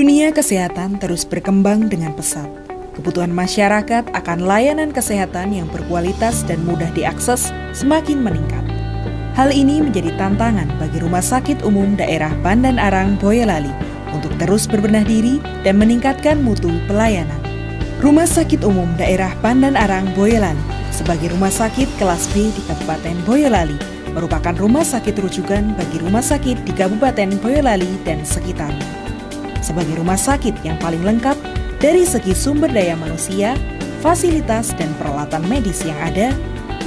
Dunia kesehatan terus berkembang dengan pesat. Kebutuhan masyarakat akan layanan kesehatan yang berkualitas dan mudah diakses semakin meningkat. Hal ini menjadi tantangan bagi Rumah Sakit Umum Daerah Pandan Arang, Boyolali untuk terus berbenah diri dan meningkatkan mutu pelayanan. Rumah Sakit Umum Daerah Pandan Arang, Boyolali sebagai rumah sakit kelas B di Kabupaten Boyolali merupakan rumah sakit rujukan bagi rumah sakit di Kabupaten Boyolali dan sekitarnya. Sebagai rumah sakit yang paling lengkap dari segi sumber daya manusia, fasilitas dan peralatan medis yang ada,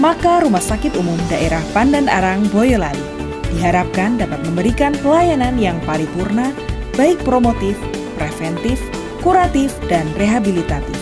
maka Rumah Sakit Umum Daerah Pandan Arang, Boyolali diharapkan dapat memberikan pelayanan yang paripurna, baik promotif, preventif, kuratif, dan rehabilitatif.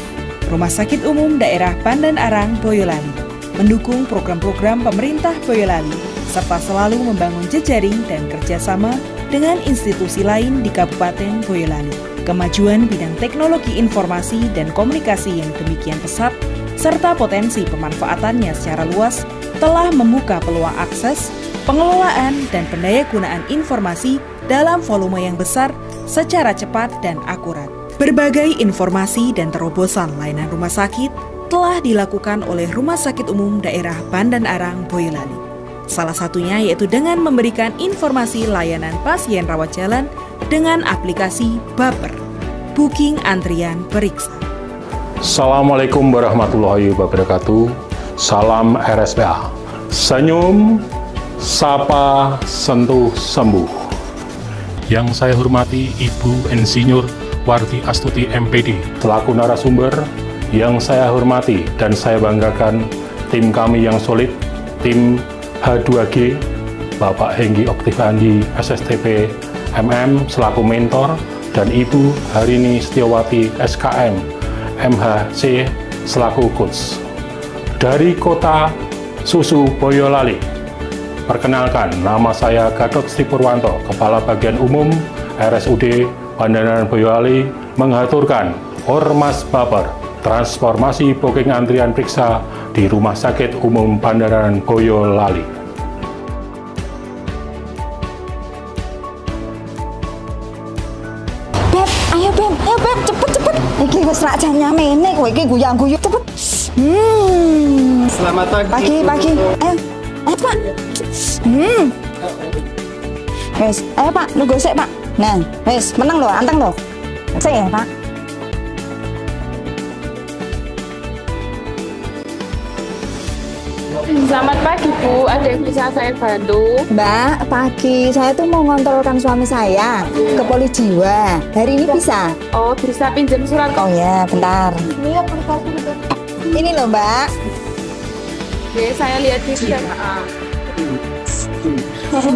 Rumah Sakit Umum Daerah Pandan Arang, Boyolali mendukung program-program pemerintah Boyolali serta selalu membangun jejaring dan kerjasama dengan institusi lain di Kabupaten Boyolali. Kemajuan bidang teknologi informasi dan komunikasi yang demikian pesat serta potensi pemanfaatannya secara luas telah membuka peluang akses, pengelolaan, dan pendayagunaan informasi dalam volume yang besar secara cepat dan akurat. Berbagai informasi dan terobosan layanan rumah sakit telah dilakukan oleh Rumah Sakit Umum Daerah Pandan Arang, Boyolali. Salah satunya yaitu dengan memberikan informasi layanan pasien rawat jalan dengan aplikasi Baper, Booking Antrian Periksa. Assalamualaikum warahmatullahi wabarakatuh. Salam RSPA. Senyum, sapa, sentuh, sembuh. Yang saya hormati Ibu Insinyur Warti Astuti MPD. Selaku narasumber yang saya hormati dan saya banggakan tim kami yang solid, tim H2G, Bapak Henggi Oktivandi SSTP MM selaku mentor, dan Ibu Harini Setiawati SKM MHC selaku coach. Dari kota Susu Boyolali, perkenalkan nama saya Gatot Sri Purwanto, Kepala Bagian Umum RSUD Pandan Boyolali, mengaturkan Ormas Baper, transformasi booking antrian periksa di Rumah Sakit Umum Pandan Boyolali. Beb, ayo Beb, cepet. Iki wis rak jamnya meneh kowe iki guyang-guyu cepet. Selamat pagi. Pagi. Ayo Pak. Wes, ayo Pak, nunggu sik Pak. Nah, wes, menang loh, anteng loh. Sik ya Pak. Selamat pagi Bu, ada yang bisa saya bantu? Mbak, pagi. Saya tuh mau ngontrolkan suami saya ke poli jiwa. Hari ini bisa? Oh, bisa pinjam surat? Oh ya, bentar. Ini loh Mbak. Oke, saya lihat di sistem.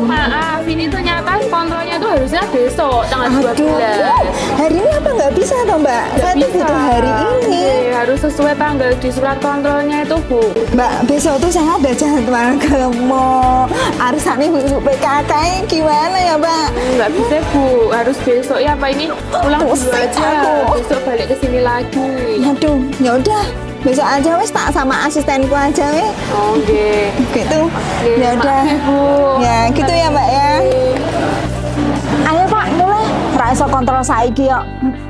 Maaf, ini ternyata kontrolnya tuh harusnya besok, tanggal 12. Hari ini apa nggak bisa toh Mbak? Saya tuh butuh hari ini. Oke, harus sesuai tanggal di surat kontrolnya itu Bu. Mbak, besok tuh saya ada jadwal mau arisan ibu PKK, gimana ya Mbak? Nggak bisa Bu, harus besok ya Pak, ini pulang dulu aja. Besok balik ke sini lagi. Aduh, ya udah. Besok aja wes tak sama asistenku aja weh. Oke. Gitu. Ya udah. Ya gitu ya Mbak ya. Ayo Pak, mulai. Ra iso kontrol saiki kok.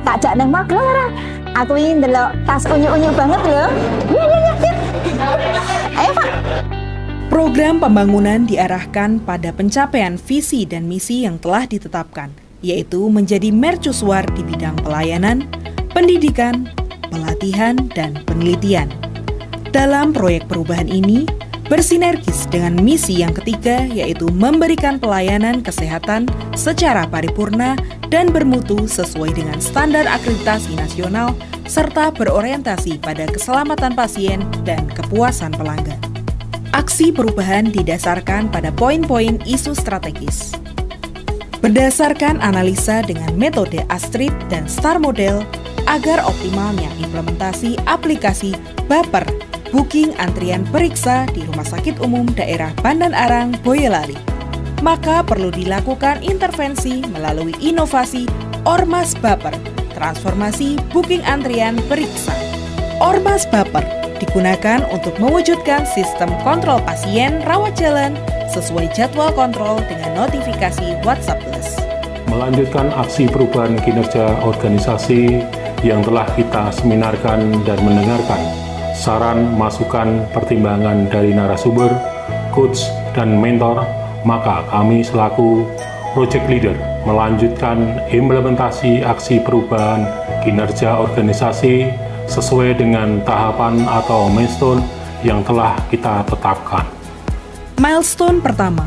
Tak jak nang magelar. Aku iki ndelok tas unyu-unyu banget lho. Ya. Ayo Pak. Program pembangunan diarahkan pada pencapaian visi dan misi yang telah ditetapkan, yaitu menjadi mercusuar di bidang pelayanan, pendidikan, pelatihan, dan penelitian. Dalam proyek perubahan ini, bersinergis dengan misi yang ketiga, yaitu memberikan pelayanan kesehatan secara paripurna dan bermutu sesuai dengan standar akreditasi nasional, serta berorientasi pada keselamatan pasien dan kepuasan pelanggan. Aksi perubahan didasarkan pada poin-poin isu strategis. Berdasarkan analisa dengan metode ASTRIP dan STAR Model, agar optimalnya implementasi aplikasi Baper, Booking Antrian Periksa di Rumah Sakit Umum Daerah Pandan Arang, Boyolali, maka perlu dilakukan intervensi melalui inovasi Ormas Baper, transformasi Booking Antrian Periksa. Ormas Baper digunakan untuk mewujudkan sistem kontrol pasien rawat jalan sesuai jadwal kontrol dengan notifikasi WhatsApp Plus. melanjutkan aksi perubahan kinerja organisasi yang telah kita seminarkan dan mendengarkan saran, masukan, pertimbangan dari narasumber, coach, dan mentor, maka kami selaku project leader melanjutkan implementasi aksi perubahan kinerja organisasi sesuai dengan tahapan atau milestone yang telah kita tetapkan. Milestone pertama,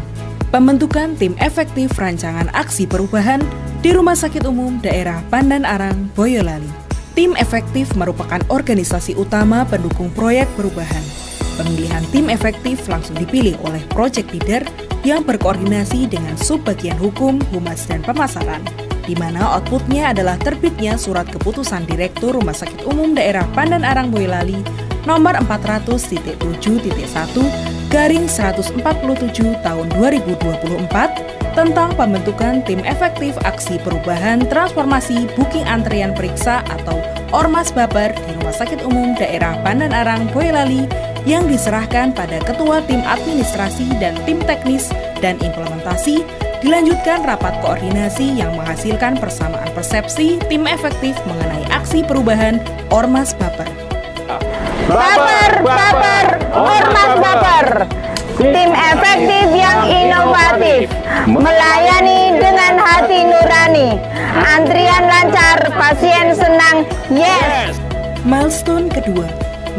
pembentukan tim efektif rancangan aksi perubahan di Rumah Sakit Umum Daerah Pandan Arang, Boyolali. Tim efektif merupakan organisasi utama pendukung proyek perubahan. Pemilihan tim efektif langsung dipilih oleh project leader yang berkoordinasi dengan subbagian hukum, humas, dan pemasaran, di mana outputnya adalah terbitnya surat keputusan Direktur Rumah Sakit Umum Daerah Pandan Arang Boyolali nomor 400.7.1/147 tahun 2024 tentang pembentukan tim efektif aksi perubahan transformasi booking antrian periksa atau Ormas Baper di Rumah Sakit Umum Daerah Pandan Arang Boyolali yang diserahkan pada Ketua Tim Administrasi dan Tim Teknis dan Implementasi, dilanjutkan rapat koordinasi yang menghasilkan persamaan persepsi tim efektif mengenai aksi perubahan Ormas Baper. Baper, Ormas Baper. Tim efektif yang inovatif, melayani dengan hati nurani, antrian lancar, pasien senang, yes! Milestone kedua,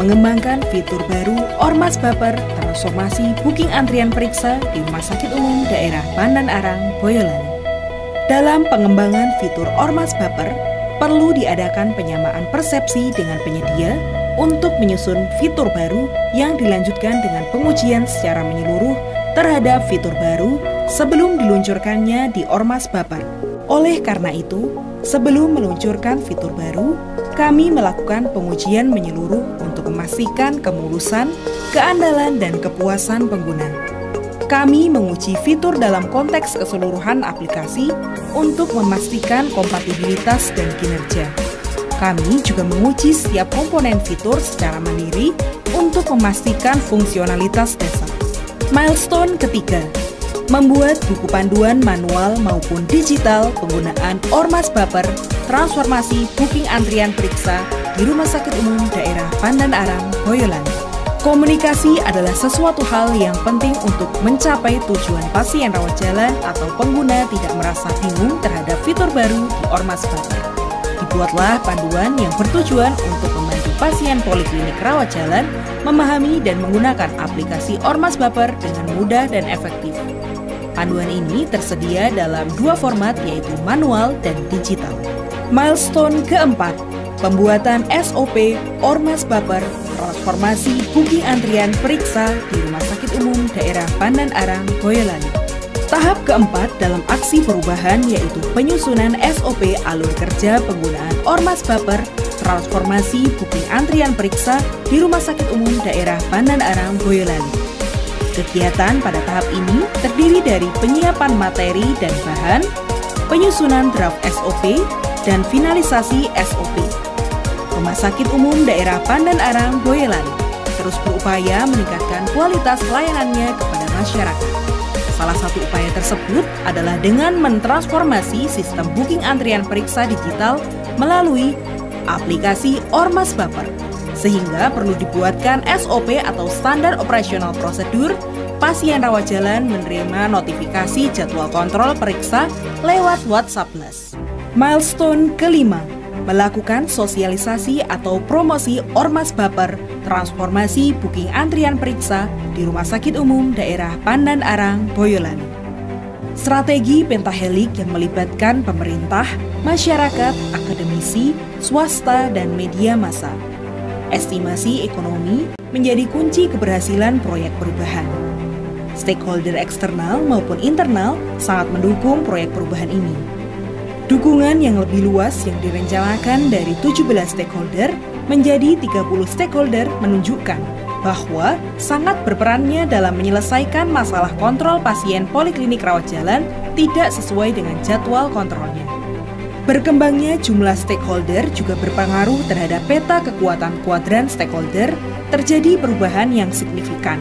mengembangkan fitur baru Ormas Baper transformasi booking antrian periksa di Rumah Sakit Umum Daerah Pandan Arang, Boyolali. Dalam pengembangan fitur Ormas Baper, perlu diadakan penyamaan persepsi dengan penyedia untuk menyusun fitur baru yang dilanjutkan dengan pengujian secara menyeluruh terhadap fitur baru sebelum diluncurkannya di Ormas Baper. Oleh karena itu, sebelum meluncurkan fitur baru, kami melakukan pengujian menyeluruh untuk memastikan kemulusan, keandalan, dan kepuasan pengguna. Kami menguji fitur dalam konteks keseluruhan aplikasi untuk memastikan kompatibilitas dan kinerja. Kami juga menguji setiap komponen fitur secara mandiri untuk memastikan fungsionalitas dasar. Milestone ketiga, membuat buku panduan manual maupun digital penggunaan Ormas Baper transformasi booking antrian periksa di Rumah Sakit Umum Daerah Pandan Arang, Boyolali. Komunikasi adalah sesuatu hal yang penting untuk mencapai tujuan pasien rawat jalan atau pengguna tidak merasa bingung terhadap fitur baru di Ormas Baper. Dibuatlah panduan yang bertujuan untuk membantu pasien poliklinik rawat jalan memahami dan menggunakan aplikasi Ormas Baper dengan mudah dan efektif. Panduan ini tersedia dalam dua format yaitu manual dan digital. Milestone keempat, pembuatan SOP Ormas Baper transformasi booking antrian periksa di Rumah Sakit Umum Daerah Pandan Arang, Boyolali. Tahap keempat dalam aksi perubahan yaitu penyusunan SOP alur kerja penggunaan Ormas Baper transformasi booking antrian periksa di Rumah Sakit Umum Daerah Pandan Arang, Boyolali. Kegiatan pada tahap ini terdiri dari penyiapan materi dan bahan, penyusunan draft SOP, dan finalisasi SOP. Rumah Sakit Umum Daerah Pandan Arang, Boyolali terus berupaya meningkatkan kualitas layanannya kepada masyarakat. Salah satu upaya tersebut adalah dengan mentransformasi sistem booking antrian periksa digital melalui aplikasi Ormas Baper, sehingga perlu dibuatkan SOP atau standar operasional prosedur pasien rawat jalan menerima notifikasi jadwal kontrol periksa lewat WhatsApp Plus. Milestone kelima, melakukan sosialisasi atau promosi Ormas Baper transformasi booking antrian periksa di Rumah Sakit Umum Daerah Pandan Arang, Boyolali. Strategi pentahelik yang melibatkan pemerintah, masyarakat, akademisi, swasta, dan media massa. Estimasi ekonomi menjadi kunci keberhasilan proyek perubahan. Stakeholder eksternal maupun internal sangat mendukung proyek perubahan ini. Dukungan yang lebih luas yang direncanakan dari 17 stakeholder menjadi 30 stakeholder menunjukkan bahwa sangat berperannya dalam menyelesaikan masalah kontrol pasien poliklinik rawat jalan tidak sesuai dengan jadwal kontrolnya. Berkembangnya jumlah stakeholder juga berpengaruh terhadap peta kekuatan kuadran stakeholder. Terjadi perubahan yang signifikan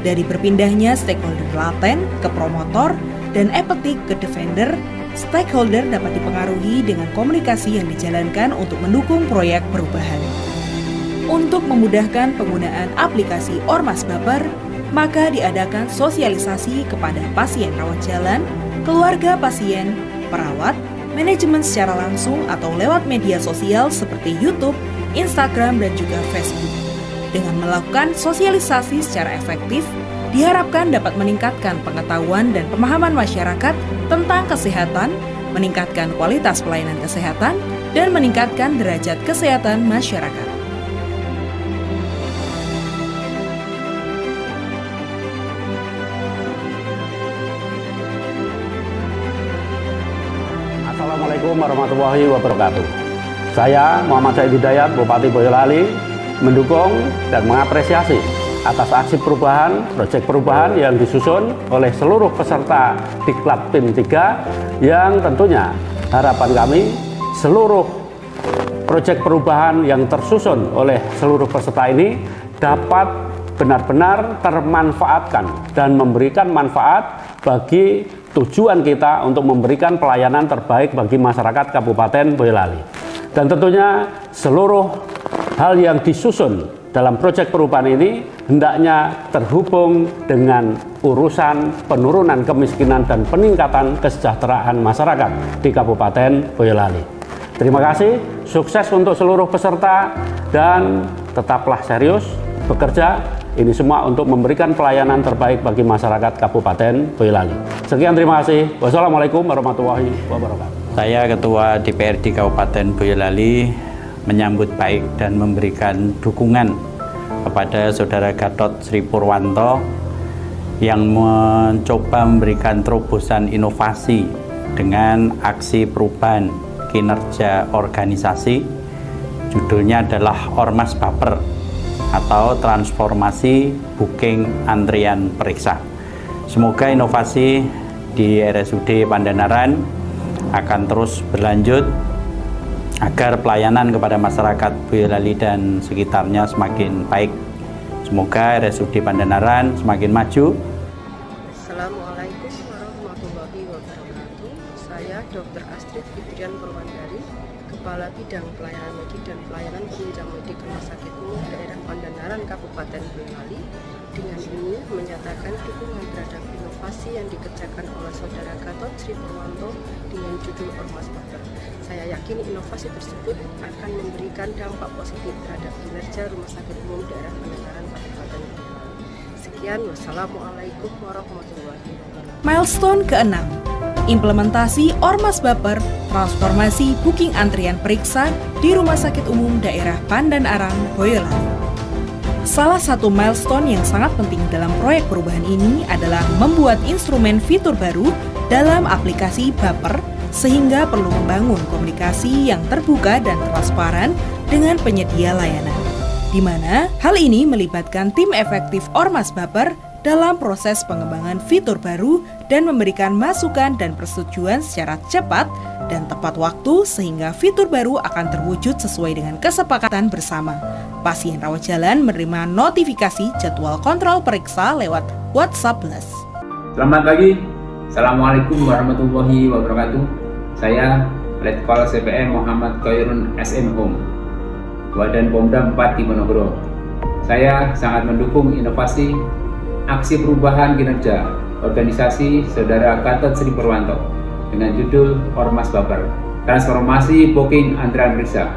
dari berpindahnya stakeholder laten ke promotor dan apathetic ke defender stakeholder dapat dipengaruhi dengan komunikasi yang dijalankan untuk mendukung proyek perubahan. Untuk memudahkan penggunaan aplikasi Ormas Baper, maka diadakan sosialisasi kepada pasien rawat jalan, keluarga pasien, perawat, manajemen secara langsung atau lewat media sosial seperti YouTube, Instagram, dan juga Facebook. Dengan melakukan sosialisasi secara efektif, diharapkan dapat meningkatkan pengetahuan dan pemahaman masyarakat tentang kesehatan, meningkatkan kualitas pelayanan kesehatan, dan meningkatkan derajat kesehatan masyarakat. Assalamualaikum warahmatullahi wabarakatuh. Saya Muhammad Said Hidayat, Bupati Boyolali, mendukung dan mengapresiasi atas aksi perubahan, proyek perubahan yang disusun oleh seluruh peserta Diklat PIM 3, yang tentunya harapan kami seluruh proyek perubahan yang tersusun oleh seluruh peserta ini dapat benar-benar termanfaatkan dan memberikan manfaat bagi tujuan kita untuk memberikan pelayanan terbaik bagi masyarakat Kabupaten Boyolali. Dan tentunya seluruh hal yang disusun dalam proyek perubahan ini hendaknya terhubung dengan urusan penurunan kemiskinan dan peningkatan kesejahteraan masyarakat di Kabupaten Boyolali. Terima kasih, sukses untuk seluruh peserta, dan tetaplah serius bekerja. Ini semua untuk memberikan pelayanan terbaik bagi masyarakat Kabupaten Boyolali. Sekian, terima kasih. Wassalamualaikum warahmatullahi wabarakatuh. Saya Ketua DPRD Kabupaten Boyolali menyambut baik dan memberikan dukungan kepada Saudara Gatot Sri Purwanto yang mencoba memberikan terobosan inovasi dengan aksi perubahan kinerja organisasi. Judulnya adalah Ormas Baper atau transformasi booking antrian periksa. Semoga inovasi di RSUD Pandanaran akan terus berlanjut agar pelayanan kepada masyarakat Boyolali dan sekitarnya semakin baik. Semoga RSUD Pandanaran semakin maju. Assalamualaikum warahmatullahi wabarakatuh. Saya Dr. Astrid Fitrian Purwandari, Kepala Bidang Pelayanan Medik dan Pelayanan Penunjang Medik Rumah Sakit Umum Daerah Pandanaran Kabupaten Boyolali, dengan ini menyatakan dukungan terhadap inovasi yang dikerjakan oleh Saudara Gatot Sri Purwanto dengan judul Ormas Baper. Saya yakin inovasi tersebut akan memberikan dampak positif terhadap kinerja Rumah Sakit Umum Daerah Pandanaran Kabupaten Boyolali. Sekian, wassalamualaikum warahmatullahi wabarakatuh. Milestone ke-6, implementasi Ormas Baper, transformasi booking antrian periksa di Rumah Sakit Umum Daerah Pandanaran Boyolali. Salah satu milestone yang sangat penting dalam proyek perubahan ini adalah membuat instrumen fitur baru dalam aplikasi Baper, sehingga perlu membangun komunikasi yang terbuka dan transparan dengan penyedia layanan, di mana hal ini melibatkan tim efektif Ormas Baper dalam proses pengembangan fitur baru dan memberikan masukan dan persetujuan secara cepat dan tepat waktu, sehingga fitur baru akan terwujud sesuai dengan kesepakatan bersama. Pasien rawat jalan menerima notifikasi jadwal kontrol periksa lewat WhatsApp Plus. Selamat pagi, Assalamualaikum warahmatullahi wabarakatuh. Saya Letkol CPM Muhammad Khairun SMHOM, Badan Pomda 4 di Monogoro. Saya sangat mendukung inovasi aksi perubahan kinerja organisasi Saudara Gatot Sri Purwanto dengan judul Ormas Baper, transformasi booking antrian periksa.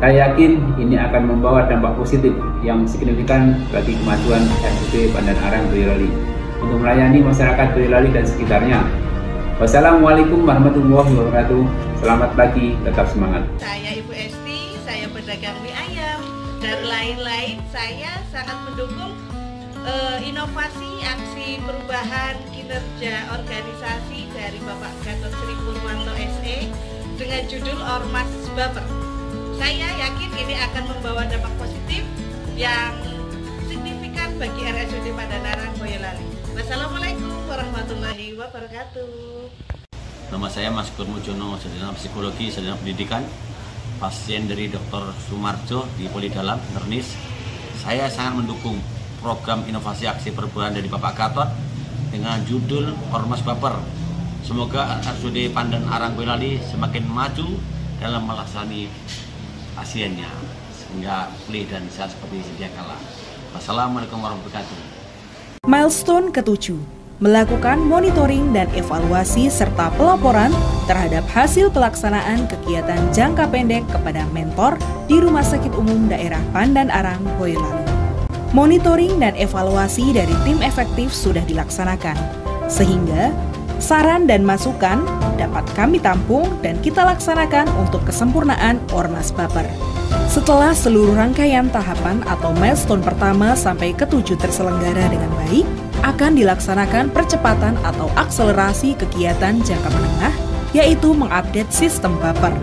Saya yakin ini akan membawa dampak positif yang signifikan bagi kemajuan RSUD Pandanaran Boyolali untuk melayani masyarakat Boyolali dan sekitarnya. Wassalamualaikum warahmatullahi wabarakatuh. Selamat pagi, tetap semangat. Saya Ibu Esti, saya pedagang mie ayam dan lain-lain. Saya sangat mendukung inovasi aksi perubahan kinerja organisasi dari Bapak Gatot Sri Purwanto SE dengan judul Ormas Baper. Saya yakin ini akan membawa dampak positif yang signifikan bagi RSUD Pandanaran Boyolali. Wassalamualaikum warahmatullahi wabarakatuh. Nama saya Mas Kurmujono, sarjana psikologi, sarjana pendidikan, pasien dari Dr. Sumarjo di Polidalam, Nernis. Saya sangat mendukung program inovasi aksi perubahan dari Bapak Gatot dengan judul Ormas Baper, Semoga RSUD Pandan Arang Boyolali semakin maju dalam melaksanakan pasiennya sehingga pulih dan sehat seperti sedia kala. Wassalamualaikum warahmatullahi wabarakatuh. Milestone ke-7, melakukan monitoring dan evaluasi serta pelaporan terhadap hasil pelaksanaan kegiatan jangka pendek kepada mentor di Rumah Sakit Umum Daerah Pandan Arang Boyolali. Monitoring dan evaluasi dari tim efektif sudah dilaksanakan, sehingga saran dan masukan dapat kami tampung dan kita laksanakan untuk kesempurnaan Ormas Baper. Setelah seluruh rangkaian tahapan atau milestone pertama sampai ke-7 terselenggara dengan baik, akan dilaksanakan percepatan atau akselerasi kegiatan jangka menengah, yaitu mengupdate sistem Baper.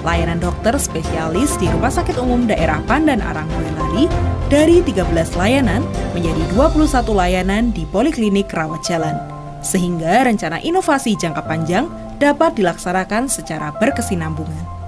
Layanan dokter spesialis di Rumah Sakit Umum Daerah Pandan Arang Boyolali dari 13 layanan menjadi 21 layanan di Poliklinik Rawat Jalan, sehingga rencana inovasi jangka panjang dapat dilaksanakan secara berkesinambungan.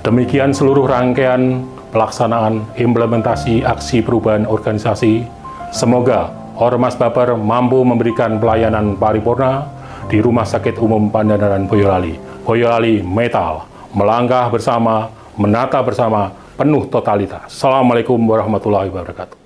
Demikian seluruh rangkaian pelaksanaan implementasi aksi perubahan organisasi. Semoga Ormas Baper mampu memberikan pelayanan paripurna di Rumah Sakit Umum Pandan Arang Boyolali. Boyolali Metal, melangkah bersama, menata bersama, penuh totalitas. Assalamualaikum warahmatullahi wabarakatuh.